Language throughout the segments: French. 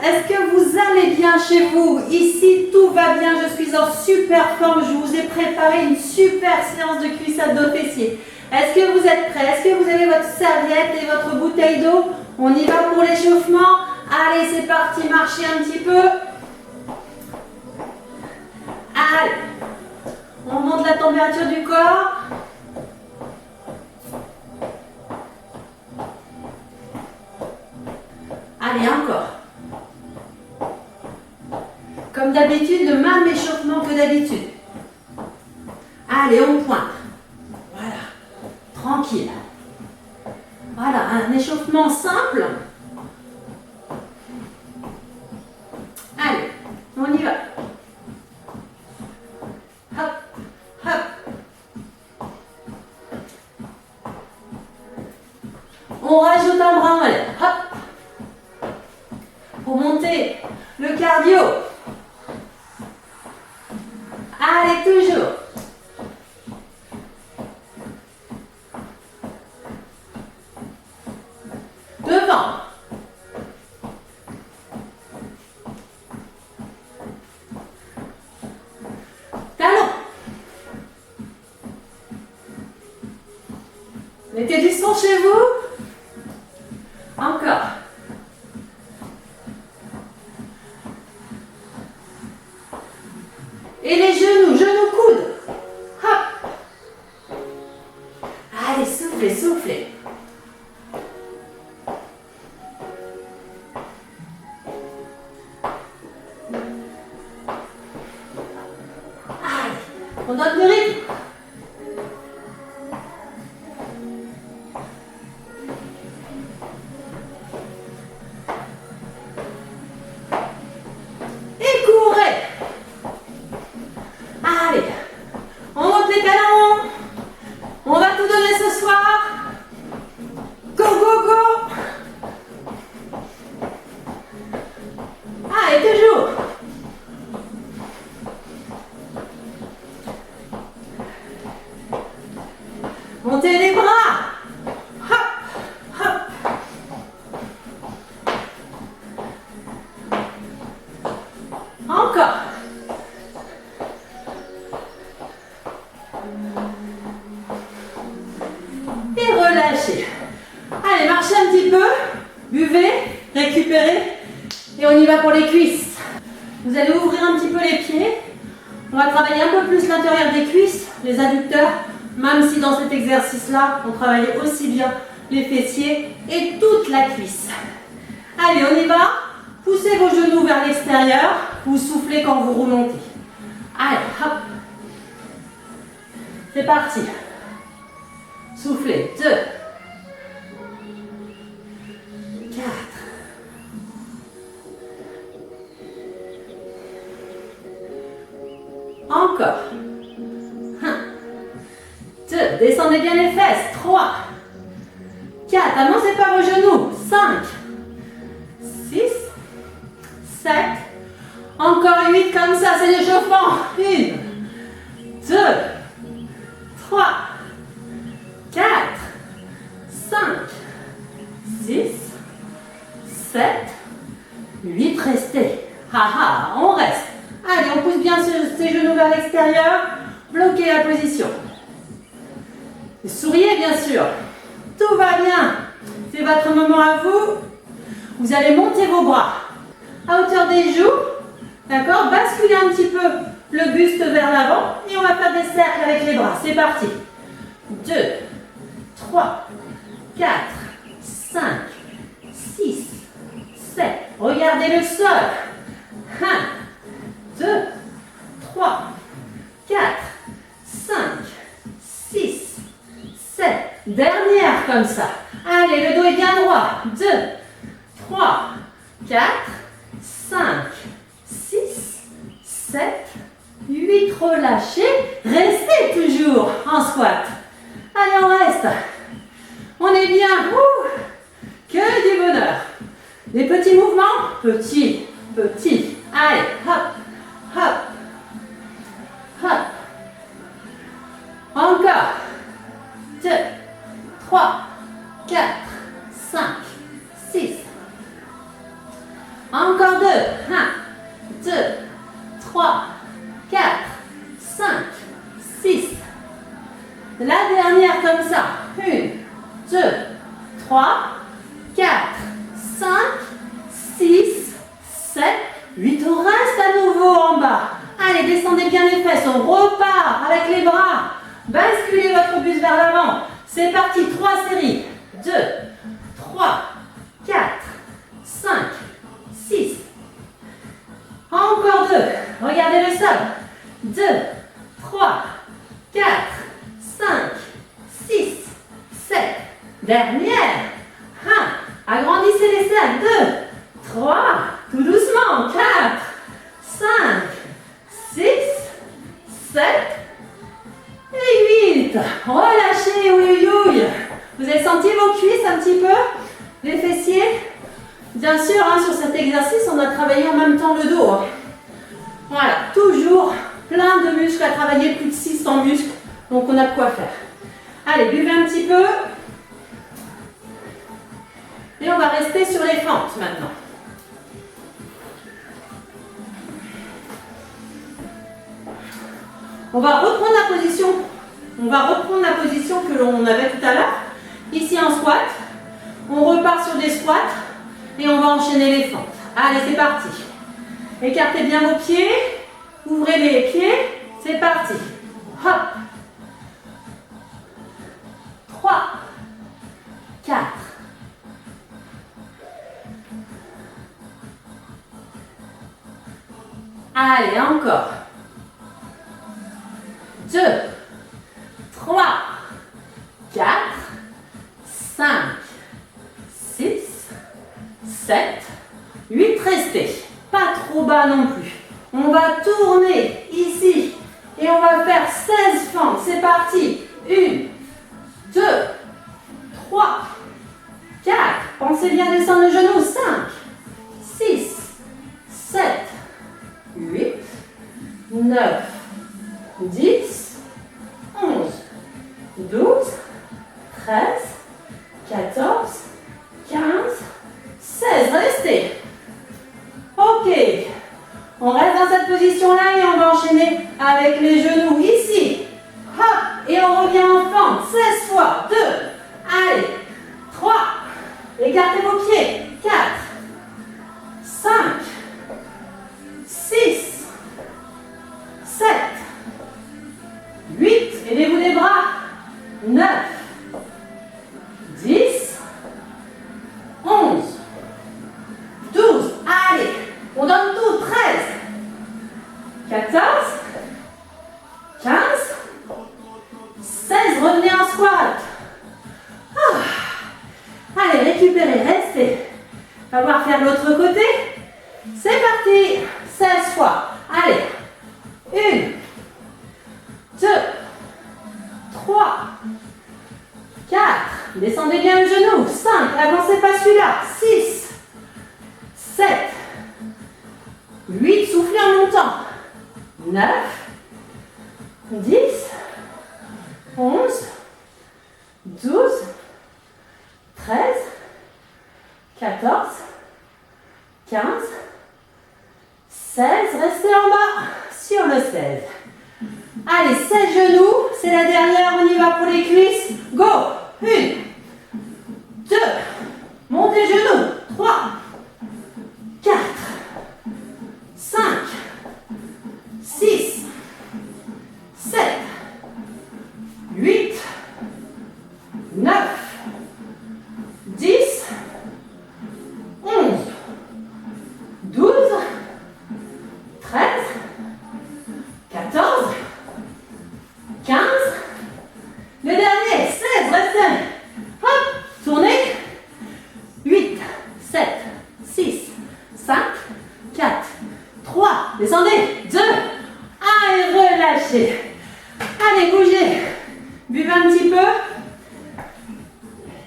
Est-ce que vous allez bien chez vous? Ici, tout va bien. Je suis en super forme. Je vous ai préparé une super séance de cuisse abdos fessiers. Est-ce que vous êtes prêts? Est-ce que vous avez votre serviette et votre bouteille d'eau? On y va pour l'échauffement. Allez, c'est parti. Marchez un petit peu. Allez. On monte la température du corps. Allez, encore. Comme d'habitude, le même échauffement que d'habitude. Allez, on pointe. Voilà. Tranquille. Voilà, un échauffement simple. Allez, on y va. Hop, hop. On rajoute un bras en l'air. Hop. Pour monter le cardio. Allez, toujours. Devant. Talon. Mettez du son chez vous. Encore. Et les genoux, coudes. Hop. Allez, soufflez, soufflez. Allez, on donne le rythme. Et courez. Allez, on monte les talons. On va tout donner ce soir. Go, go, go. Allez, toujours. Montez les bras. Hop, hop. Encore. Et relâchez. Allez, marchez un petit peu. Buvez, récupérez. Et on y va pour les cuisses. Vous allez ouvrir un petit peu les pieds. On va travailler un peu plus l'intérieur des cuisses, les adducteurs, même si dans cet exercice-là, on travaille aussi bien les fessiers et toute la cuisse. Allez, on y va. Poussez vos genoux vers l'extérieur. Vous soufflez quand vous remontez. Allez, hop. C'est parti. Soufflez. 2, 4. Encore. 1, 2. Descendez bien les fesses. 3, 4. Avancez pas vos genoux. 5, 6, 7. Encore 8 comme ça, c'est l'échauffement. 1, 2, 3, 4, 5, 6, 7, 8. Restez. Haha, on reste. Allez, on pousse bien ses genoux vers l'extérieur. Bloquez la position. Et souriez bien sûr. Tout va bien. C'est votre moment à vous. Vous allez monter vos bras à hauteur des joues. D'accord? Basculez un petit peu le buste vers l'avant. Et on va faire des cercles avec les bras. C'est parti. 2, 3, 4, 5, 6, 7. Regardez le sol. 1, 2, 3, 4, 5, 6, 7. Dernière comme ça. Allez, le dos est bien droit. 2, 3, 4, 5, 6, 7, 8. Relâchez. Restez toujours en squat. Allez, on reste. On est bien. Que du bonheur. Des petits mouvements. Petits, petits. Allez, hop, hop, hop. Encore. 2, 3, 4, 5, 6. Encore 2. 1, 2, 3, 4, 5, 6. La dernière comme ça. 1, 2, 3, 4, 5, 6, 7, 8. On reste à nouveau en bas. Allez, descendez bien les fesses. On repart avec les bras. Basculez votre buste vers l'avant. C'est parti. 3 séries. 2, 3, 4, 5, 6. Encore 2. Regardez le sol. 2, 3, 4, 5, 6, 7. Dernière. 1. Agrandissez les cercles. 2, 3. Tout doucement. 4, 5, 6, 7 et 8. Relâchez. Oui, oui. Vous avez senti vos cuisses un petit peu? Les fessiers? Bien sûr, sur cet exercice, on a travaillé en même temps le dos. Voilà, toujours plein de muscles à travailler, plus de 600 muscles. Donc, on a de quoi faire. Allez, buvez un petit peu. Et on va rester sur les fentes maintenant. On va reprendre la position. On va reprendre la position que l'on avait tout à l'heure. Ici en squat. On repart sur des squats. Et on va enchaîner les fentes. Allez, c'est parti. Écartez bien vos pieds. Ouvrez les pieds. C'est parti. Hop. 3, 4. Allez, encore. 2, 3, 4, 5, 6, 7, 8. Restez. Pas trop bas non plus. On va tourner ici. Et on va faire 16 fentes. C'est parti. 1, 2, 3, 4. Pensez bien à descendre le genou. 5, 6, 7, 8, 9, 10, 11, 12, 13, 14, 15, 16. Restez. Ok. On reste dans cette position-là et on va enchaîner avec les genoux ici. Hop. Et on revient en fente. 16 fois. 2. Allez. 3. Écartez vos pieds. 4. 5. 6. 7. 8. Aidez-vous des bras. 9. 10. 11. 12. Allez. On donne tout. 13. 14. 15. 16. Revenez en squat. Allez, récupérez. Restez. On va voir faire l'autre côté. C'est parti. 16 fois. Allez. 1. 2. 3. 4. Descendez bien le genou. 5. Avancez pas celui-là. 6. 7. 8. Soufflez en montant. 9. 10. 11. 12. 13. 14. 15. 16. Restez en bas sur le 16. Allez, 16 genoux. C'est la dernière. On y va pour les cuisses. Go. 1. 2. Montez genoux. 3. 4. 5. 6. 7. 8. 9. 10. 11. 12. 13. 14. 15. Le dernier. 16. Restez. Hop. Tournez. 8. 7. 6. 5. 4. 3. Descendez. 2. Allez, relâchez. Allez, bougez. Buvez un petit peu.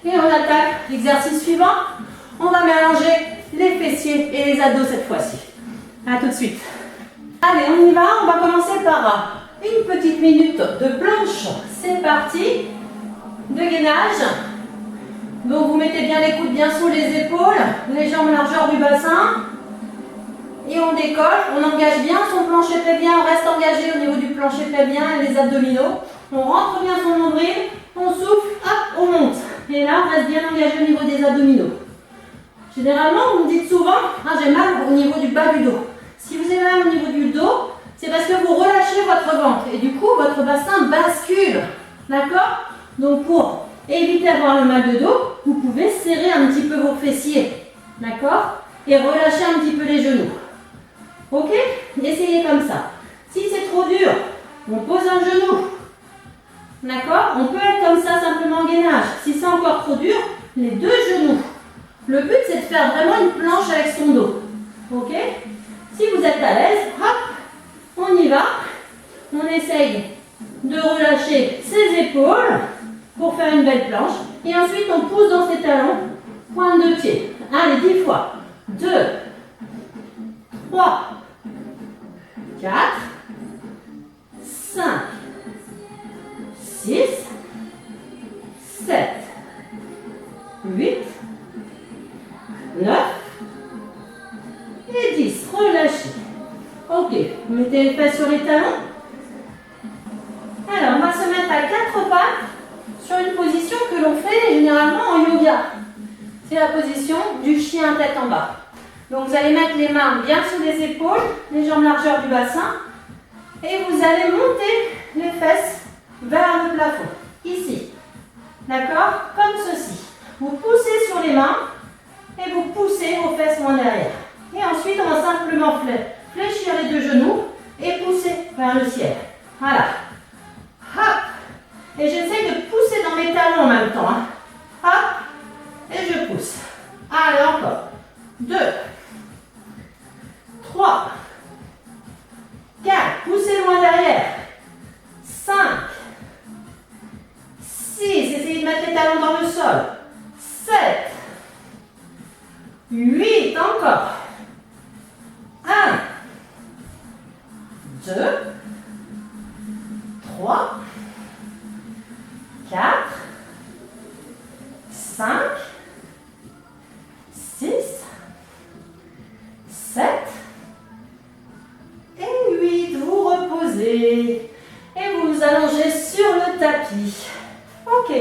Et on attaque l'exercice suivant. On va mélanger les fessiers et les abdos cette fois-ci. A tout de suite. Allez, on y va. On va commencer par une petite minute de planche. C'est parti. De gainage. Donc vous mettez bien les coudes bien sous les épaules. Les jambes largeur du bassin. et on décolle, on engage bien son plancher pelvien, on reste engagé au niveau du plancher pelvien et les abdominaux. On rentre bien son nombril, on souffle, hop, on monte. Et là, on reste bien engagé au niveau des abdominaux. Généralement, vous me dites souvent, ah, j'ai mal au niveau du bas du dos. Si vous avez mal au niveau du dos, c'est parce que vous relâchez votre ventre et du coup, votre bassin bascule. D'accord? Donc, pour éviter d'avoir le mal de dos, vous pouvez serrer un petit peu vos fessiers. D'accord? Et relâcher un petit peu les genoux. Ok? Essayez comme ça. Si c'est trop dur, on pose un genou. D'accord? On peut être comme ça simplement en gainage. Si c'est encore trop dur, les deux genoux. Le but, c'est de faire vraiment une planche avec son dos. Ok? Si vous êtes à l'aise, hop, on y va. On essaye de relâcher ses épaules pour faire une belle planche. Et ensuite, on pousse dans ses talons, pointe de pied. Allez, 10 fois. 2, 3, 4, 5, 6, 7, 8, 9 et 10. Relâchez. Ok, mettez les fesses sur les talons. Alors, on va se mettre à 4 pattes sur une position que l'on fait généralement en yoga. C'est la position du chien tête en bas. Donc, vous allez mettre les mains bien sous les épaules, les jambes largeur du bassin. Et vous allez monter les fesses vers le plafond. Ici. D'accord? Comme ceci. Vous poussez sur les mains et vous poussez vos fesses loin derrière. Et ensuite, on va simplement fléchir les deux genoux et pousser vers le ciel. Voilà. Hop. Et j'essaie de pousser dans mes talons en même temps. Hein. Hop. Et je pousse. Allez, encore. 2, 3, 4. Poussez loin derrière. 5, 6. Essayez de mettre les talons dans le sol. 7, 8. Encore. 1, 2, 3, 4, 5, 6, 7 et 8. Vous reposez et vous vous allongez sur le tapis. Ok.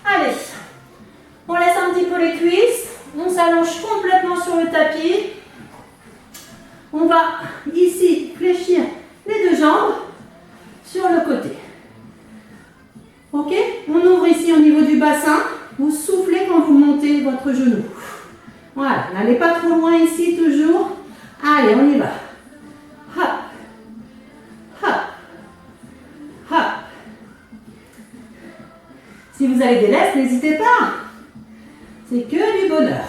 Allez. On laisse un petit peu les cuisses. On s'allonge complètement sur le tapis. On va ici fléchir les deux jambes sur le côté. Ok? On ouvre ici au niveau du bassin. Vous soufflez quand vous montez votre genou. Voilà. N'allez pas trop loin ici toujours. Allez, on y va. Hop. Hop. Hop. Si vous avez des laisses, n'hésitez pas. C'est que du bonheur.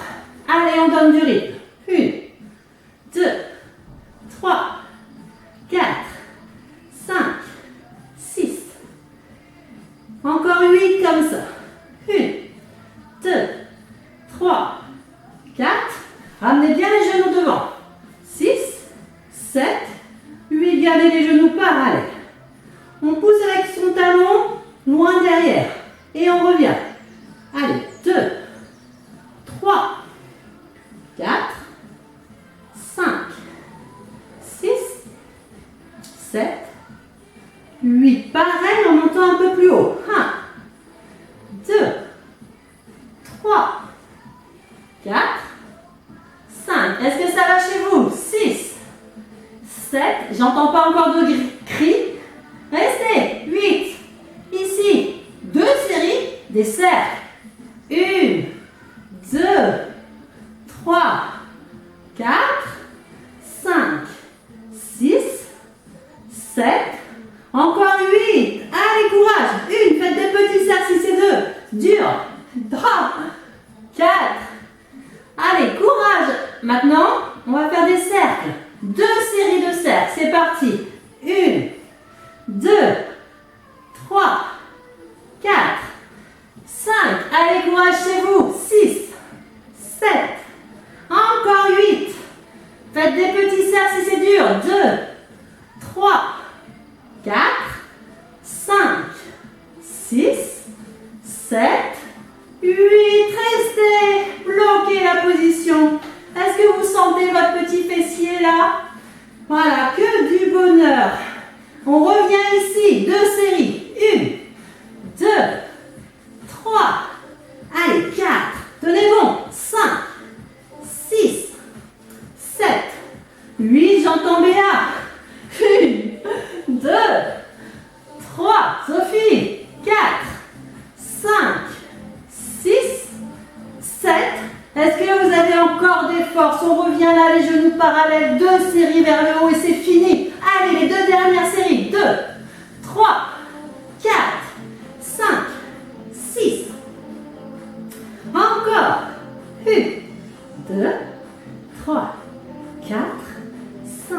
Allez, on donne du rythme. 1, 2, 3, 4, 5, 6. Encore 8 comme ça. 1, 2, 3, 4. Ramenez bien les genoux devant. 6, 7, 8. Gardez les genoux parallèles. On pousse avec son talon loin derrière. Et on revient. Allez, 2, 3, 4, 5, 6, 7, 8. Pareil en montant un peu plus haut. 1, 2, 3, 4, 5. Est-ce que ça va chez vous? 6, 7. J'entends pas encore de cris. Restez. 8. Ici. 2 séries des cercles. 1, 2, 3, 4, 5, 6, 7. Encore 8. Allez, courage. 1, faites des petits cercles si c'est 2. Dur. 3, 4. Allez, courage. Maintenant, on va faire des cercles. 2 séries de cercles. C'est parti. 1, 2, 3, 4, 5. Allez, courage chez vous. 6, 7. Encore 8. Faites des petits cercles si c'est dur. 2, 3, 4, 5, 6, 7, 8. Restez. Bloquez la position. Est-ce que vous sentez votre petit fessier encore des forces. On revient là, les genoux parallèles. 2 séries vers le haut et c'est fini. Allez, les 2 dernières séries. 2, 3, 4, 5, 6. Encore. 1, 2, 3, 4, 5,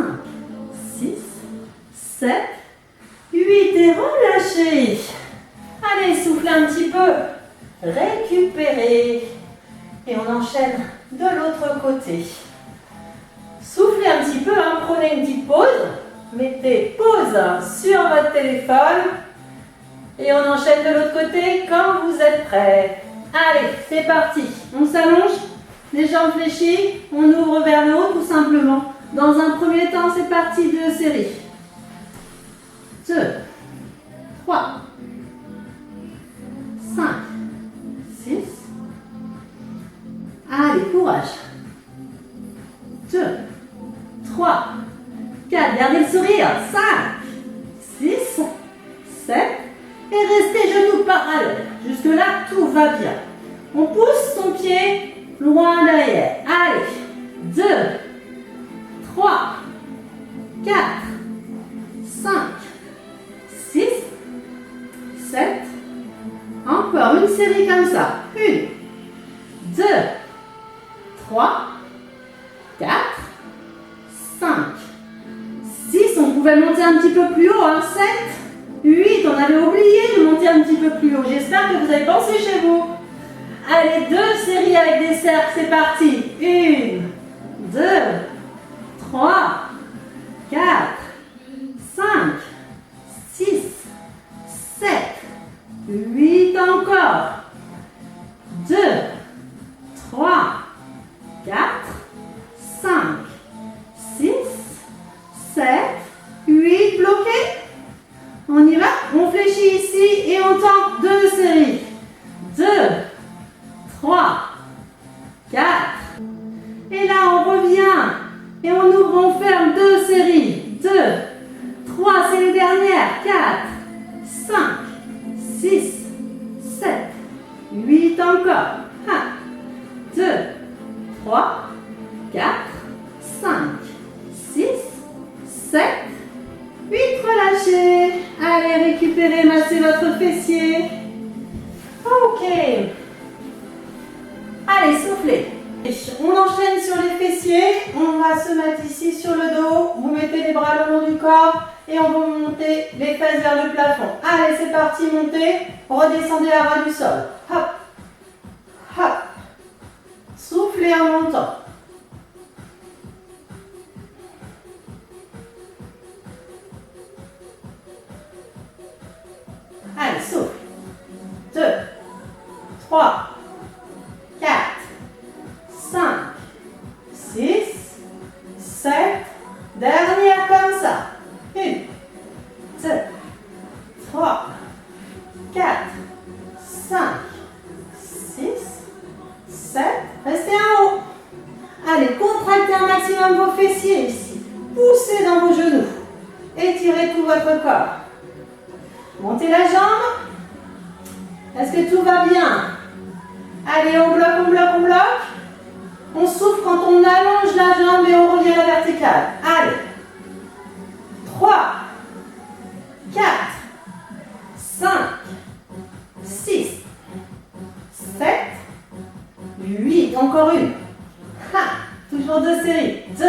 6, 7, 8 et relâchez. Allez, soufflez un petit peu. Récupérez. Et on enchaîne de l'autre côté. Soufflez un petit peu, hein, prenez une petite pause. Mettez pause sur votre téléphone. Et on enchaîne de l'autre côté quand vous êtes prêts. Allez, c'est parti. On s'allonge, les jambes fléchies, on ouvre vers le haut tout simplement. Dans un premier temps, c'est parti, 2 séries. 2, 3, 5, 6. Allez, courage. 2, 3, 4. Gardez le sourire. 5, 6, 7. Et restez genoux parallèles. Jusque-là, tout va bien. On pousse son pied loin derrière. Allez. 2, 3, 4, 5, 6, 7. Encore une série comme ça. 1, 2, 3, 4, 5, 6. On pouvait monter un petit peu plus haut. 7, 8. On avait oublié de monter un petit peu plus haut. J'espère que vous avez pensé chez vous. Allez, 2 séries avec des cercles. C'est parti. 1, 2, 3, 4, 5, 6, 7, 8. Encore. 2, 3, 4, 5, 6, 7, 8. Bloqué. On y va. On fléchit ici et on tente 2 séries. 2, 3, 4. Et là, on revient. Et on ouvre, on ferme 2 séries. 2, 3, c'est les dernières. 4, 5, 6, 7, 8 encore. 1, 2, 3, 4, 5, 6, 7, 8. Relâchez. Allez, récupérez, massez votre fessier. Ok. Allez, soufflez. On enchaîne sur les fessiers. On va se mettre ici sur le dos. Vous mettez les bras le long du corps et on va monter les fesses vers le plafond. Allez, c'est parti, montez. Redescendez à ras du sol. Hop. Hop. Soufflez en montant. Allez, souffle. 2, 3, 4, 5, 6, 7. Dernière comme ça. 1, 2, 3, 4, 5, 6, 7. Restez en haut. Allez, contractez un maximum vos fessiers ici. Poussez dans vos genoux. Étirez tout votre corps. Montez la jambe. Est-ce que tout va bien? Allez, on bloque, on bloque, on bloque. On souffle quand on allonge la jambe et on revient à la verticale. Allez. 3, 4, 5, 6, 7, 8. Encore une. Toujours 2 séries. 2,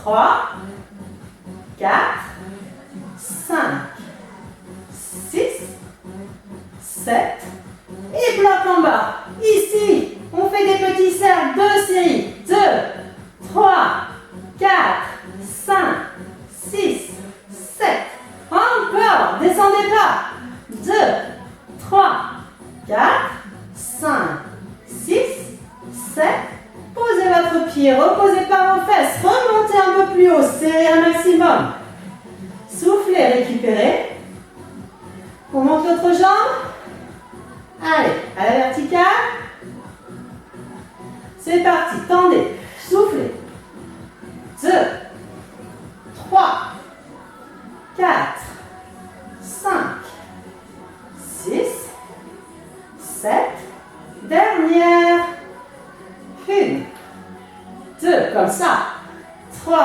3, 4, 5, 6, 7. Et bloc en bas. Ici, on fait des petits cercles. 2 séries. 2, 3, 4, 5, 6, 7. Encore. Descendez pas. 2, 3, 4, 5, 6, 7. Posez votre pied. Reposez pas vos fesses. Remontez un peu plus haut. Serrez un maximum. Soufflez, récupérez. On monte l'autre jambe. Allez, à la verticale. C'est parti. Tendez. Soufflez. 2, 3, 4, 5, 6, 7. Dernière. 1, 2, comme ça. 3,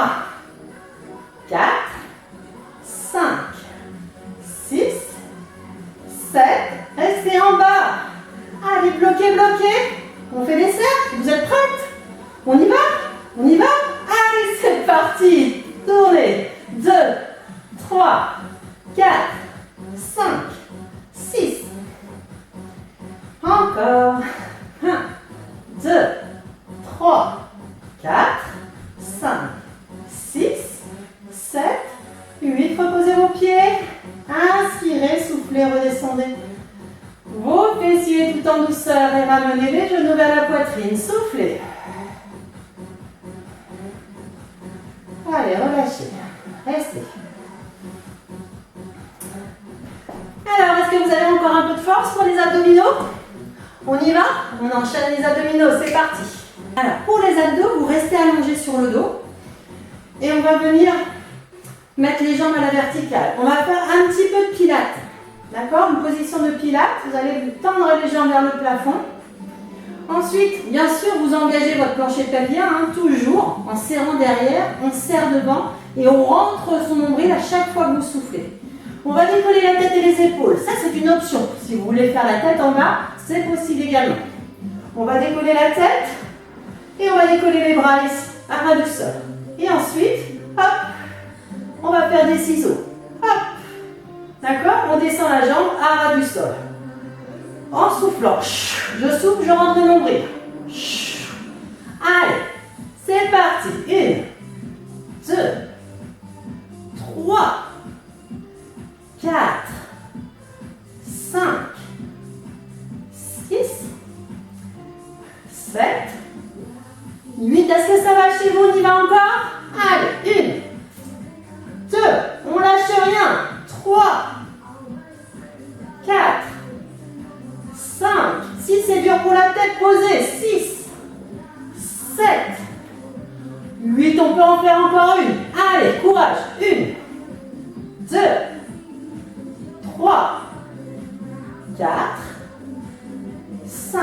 4, 5, 6, 7. Restez en bas. Allez, bloquez, bloquez. On fait des cercles. Vous êtes prêtes? On y va? On y va? Allez, c'est parti. Tournez. 2, 3, 4, 5, 6. Encore. 1, 2, 3, 4, 5, 6, 7, 8. Reposez vos pieds. Inspirez, soufflez, redescendez. Vos fessiers tout en douceur et ramenez les genoux vers la poitrine. Soufflez. Allez, relâchez. Restez. Alors, est-ce que vous avez encore un peu de force pour les abdominaux? On y va? On enchaîne les abdominaux, c'est parti. Alors, pour les abdos, vous restez allongé sur le dos. Et on va venir mettre les jambes à la verticale. On va faire un petit peu de pilates. D'accord? Une position de pilates. Vous allez tendre les jambes vers le plafond. Ensuite, bien sûr, vous engagez votre plancher pelvien, toujours, en serrant derrière, on serre devant et on rentre son nombril à chaque fois que vous soufflez. On va décoller la tête et les épaules. Ça, c'est une option. Si vous voulez faire la tête en bas, c'est possible également. On va décoller la tête et on va décoller les bras ici, à ras du sol. Et ensuite, hop, on va faire des ciseaux. Hop, d'accord? On descend la jambe à ras du sol. En soufflant, je souffle, je rentre le nombril. Allez, c'est parti. 1, 2, 3, 4, 5, 6, 7, 8. Est-ce que ça va chez vous? On y va encore? Allez, 1, 2, on lâche rien. 3, 4, 5, 6, c'est dur pour la tête, posée. 6, 7, 8, on peut en faire encore une. Allez, courage. 1, 2, 3, 4, 5,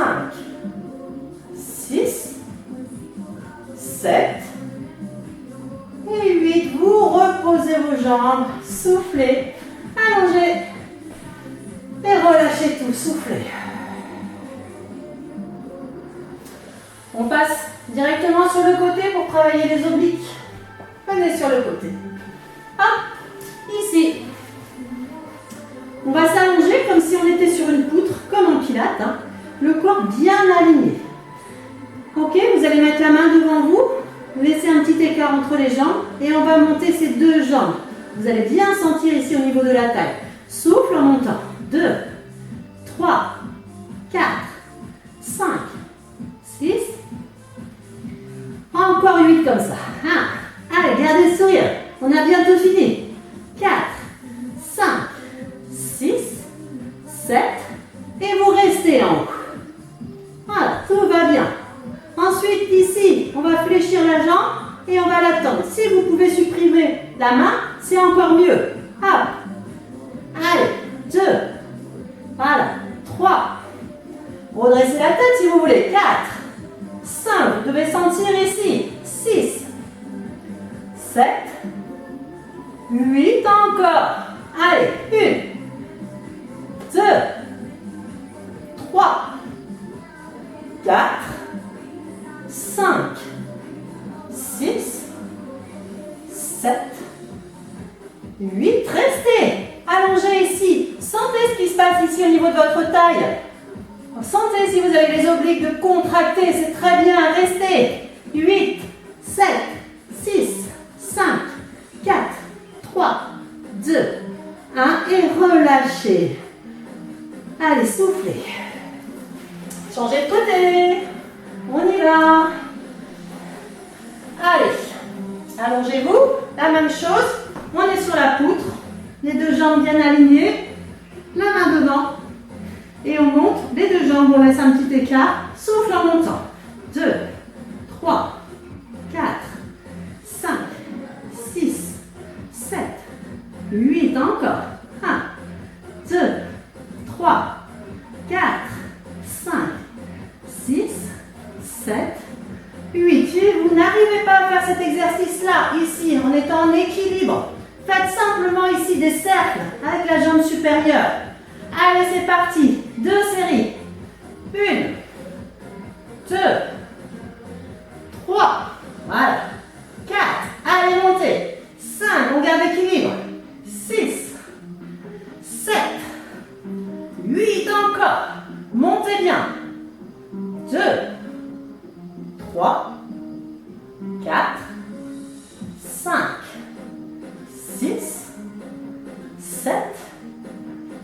6, 7 et 8. Vous reposez vos jambes, soufflez, allongez et relâchez tout, soufflez. On passe directement sur le côté pour travailler les obliques. Venez sur le côté. Hop, ici. On va s'allonger comme si on était sur une poutre, comme en pilates. Le corps bien aligné. Ok, vous allez mettre la main devant vous. Laissez un petit écart entre les jambes. Et on va monter ces deux jambes. Vous allez bien sentir ici au niveau de la taille. Souffle en montant. 2, 3, 4, 5, 6. Encore 8 comme ça. Allez, gardez le sourire. On a bientôt fini. 4, 5, 6, 7. Et vous restez en haut. Voilà, tout va bien. Ensuite, ici, on va fléchir la jambe et on va la tendre. Si vous pouvez supprimer la main, c'est encore mieux. Hop. Allez, 2. Voilà, 3. Redressez la tête si vous voulez. 4. 5. Vous devez sentir ici. 6. 7. 8 encore. Allez, 1. 2. 3. 4. 5. 6. 7. 8. Restez. Allongez ici. Sentez ce qui se passe ici au niveau de votre taille. Sentez si vous avez les obliques de contracter. C'est très bien. Restez. 8. 7. 6. 5. 4. 3. 2. 1. Et relâchez. Allez, soufflez. Changez de côté. On y va. Allez. Allongez-vous. La même chose. On est sur la poutre. Les deux jambes bien alignées. La main devant. Et on monte. Les deux jambes, on laisse un petit écart. Souffle en montant. 2, 3, 4, 5, 6, 7, 8. Encore. 1, 2, 3, 4, 5, 6, 7, 8. Si vous n'arrivez pas à faire cet exercice-là, ici, en étant en équilibre, faites simplement ici des cercles avec la jambe supérieure. Allez, c'est parti. 2 séries. 1, 2, 3. Voilà. 4. Allez, montez. 5. On garde l'équilibre. 6, 7, 8 encore. Montez bien. 2, 3, 4, 5, 6, 7,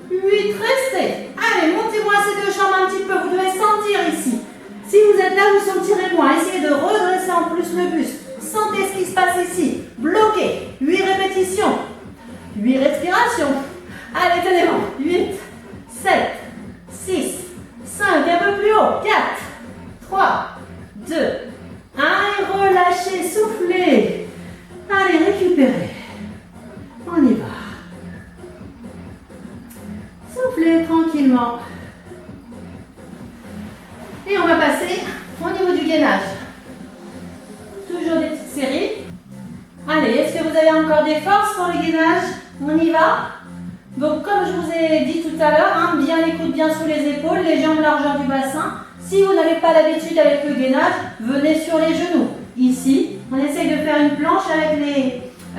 8. Restez. Allez, montez-moi ces deux jambes un petit peu. Vous devez sentir ici. Si vous êtes là, vous sentirez moins. Essayez de redresser en plus le buste. Sentez ce qui se passe ici. Bloquez. 8 répétitions. 8 respirations. Allez, tenez bon. 8, 7, 6, 5. Un peu plus haut. 4, 3, 2, 1. Et relâchez. Soufflez. Allez, récupérez. On y va. Soufflez tranquillement. Et on va passer au niveau du gainage. Toujours des petites séries. Allez, est-ce que vous avez encore des forces pour le gainage? On y va. Donc, comme je vous ai dit tout à l'heure, bien les coudes bien sous les épaules, les jambes largeur du bassin. Si vous n'avez pas l'habitude avec le gainage, venez sur les genoux. Ici, on essaye de faire une planche avec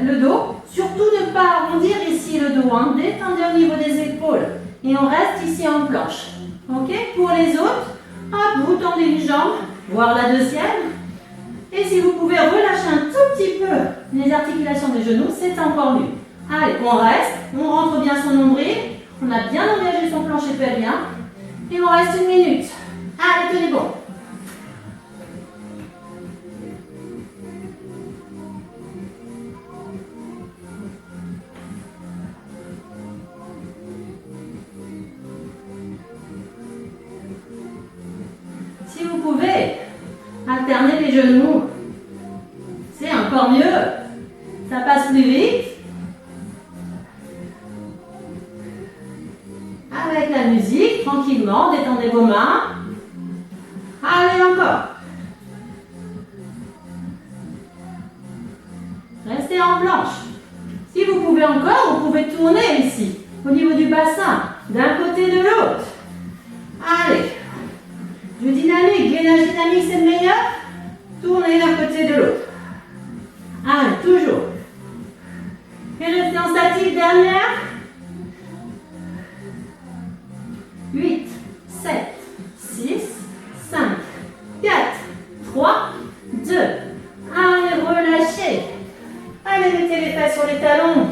le dos. Surtout ne pas arrondir ici le dos. Détendez au niveau des épaules. Et on reste ici en planche. Ok? Pour les autres, hop, vous tendez une jambe, voire la deuxième. Et si vous pouvez relâcher un tout petit peu les articulations des genoux, c'est encore mieux. Allez, on reste, on rentre bien son nombril, on a bien engagé son plancher pelvien. Et on reste 1 minute. Allez, tenez bon. Si vous pouvez alterner les genoux, c'est encore mieux. Ça passe plus vite. Avec la musique, tranquillement, détendez vos mains. Allez, encore. Restez en planche. Si vous pouvez encore, vous pouvez tourner ici, au niveau du bassin, d'un côté de l'autre. Allez. Du dynamique, gainage dynamique, c'est le meilleur. Tournez d'un côté de l'autre. Allez, toujours. Et restez en statique, dernière. 8, 7, 6, 5, 4, 3, 2, 1. Et relâchez. Allez, mettez les fesses sur les talons.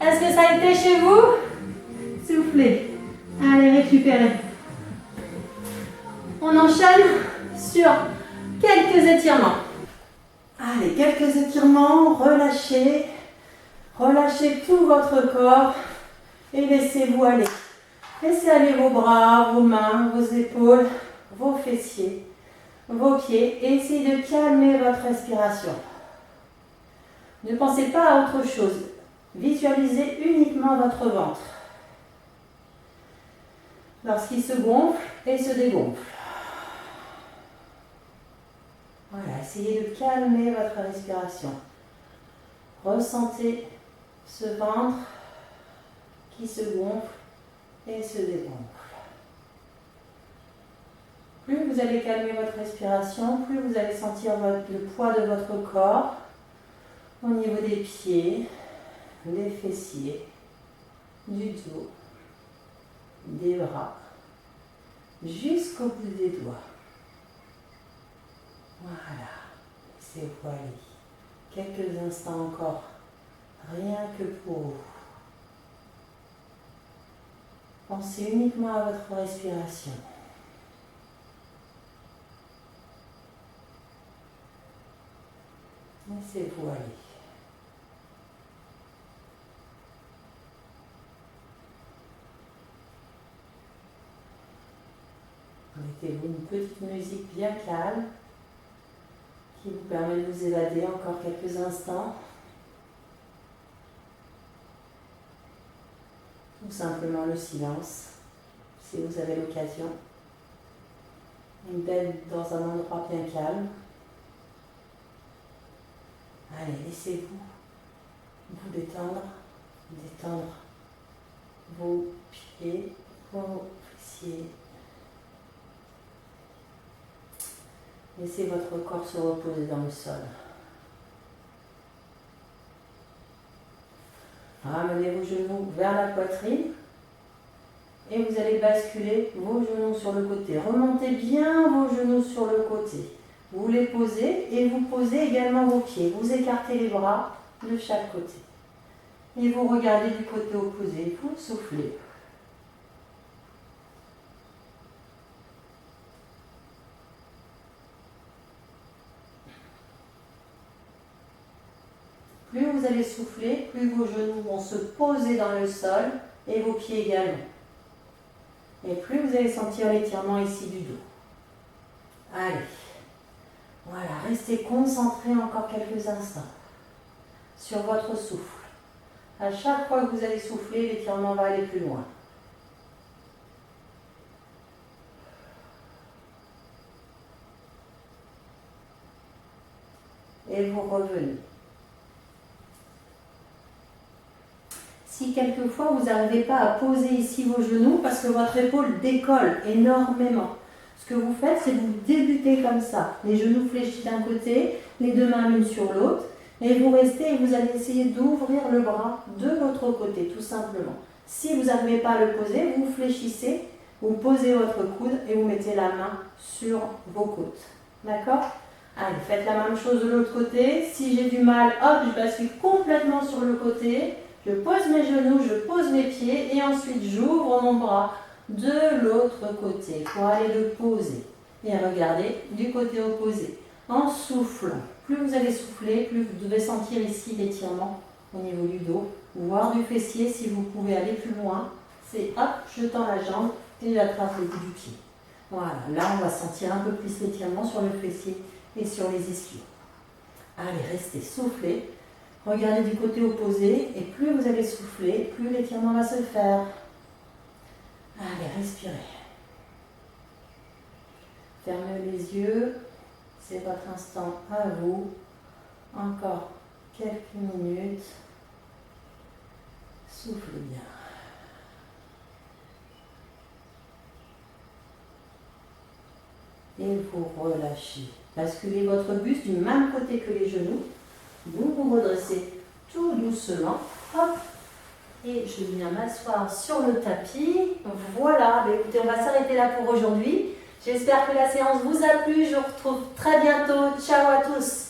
Est-ce que ça a été chez vous? Soufflez. Allez, récupérez. On enchaîne sur quelques étirements. Allez, quelques étirements. Relâchez. Relâchez tout votre corps. Et laissez-vous aller. Laissez aller vos bras, vos mains, vos épaules, vos fessiers, vos pieds. Et essayez de calmer votre respiration. Ne pensez pas à autre chose. Visualisez uniquement votre ventre. Lorsqu'il se gonfle et se dégonfle. Voilà, essayez de calmer votre respiration. Ressentez ce ventre qui se gonfle et se dégonfle. Plus vous allez calmer votre respiration, plus vous allez sentir le poids de votre corps au niveau des pieds, des fessiers, du dos, des bras, jusqu'au bout des doigts. Voilà, laissez-vous aller. Quelques instants encore, rien que pour vous. Pensez uniquement à votre respiration. Laissez-vous aller. Mettez-vous une petite musique bien calme qui vous permet de vous évader encore quelques instants. Ou simplement le silence, si vous avez l'occasion. D'être dans un endroit bien calme. Allez, laissez-vous vous détendre vos pieds, vos fessiers. Laissez votre corps se reposer dans le sol. Ramenez vos genoux vers la poitrine et vous allez basculer vos genoux sur le côté. Remontez bien vos genoux sur le côté. Vous les posez et vous posez également vos pieds. Vous écartez les bras de chaque côté. Et vous regardez du côté opposé. Vous soufflez. Plus vous allez souffler, plus vos genoux vont se poser dans le sol et vos pieds également. Et plus vous allez sentir l'étirement ici du dos. Allez. Voilà, restez concentrés encore quelques instants sur votre souffle. À chaque fois que vous allez souffler, l'étirement va aller plus loin. Et vous revenez. Si quelquefois vous n'arrivez pas à poser ici vos genoux parce que votre épaule décolle énormément, ce que vous faites, c'est que vous débutez comme ça. Les genoux fléchis d'un côté, les deux mains l'une sur l'autre. Et vous restez et vous allez essayer d'ouvrir le bras de l'autre côté, tout simplement. Si vous n'arrivez pas à le poser, vous fléchissez, vous posez votre coude et vous mettez la main sur vos côtes. D'accord? Allez, faites la même chose de l'autre côté. Si j'ai du mal, hop, je bascule complètement sur le côté. Je pose mes genoux, je pose mes pieds et ensuite j'ouvre mon bras de l'autre côté pour aller le poser. Et regardez du côté opposé. En soufflant, plus vous allez souffler, plus vous devez sentir ici l'étirement au niveau du dos, voire du fessier si vous pouvez aller plus loin. C'est hop, je tends la jambe et j'attrape le bout du pied. Voilà, là on va sentir un peu plus l'étirement sur le fessier et sur les ischios. Allez, restez, soufflez. Regardez du côté opposé et plus vous allez souffler, plus l'étirement va se faire. Allez, respirez. Fermez les yeux. C'est votre instant à vous. Encore quelques minutes. Soufflez bien. Et vous relâchez. Basculez votre buste du même côté que les genoux. Vous vous redressez tout doucement. Hop. Et je viens m'asseoir sur le tapis. Voilà. Ben écoutez, on va s'arrêter là pour aujourd'hui. J'espère que la séance vous a plu. Je vous retrouve très bientôt. Ciao à tous.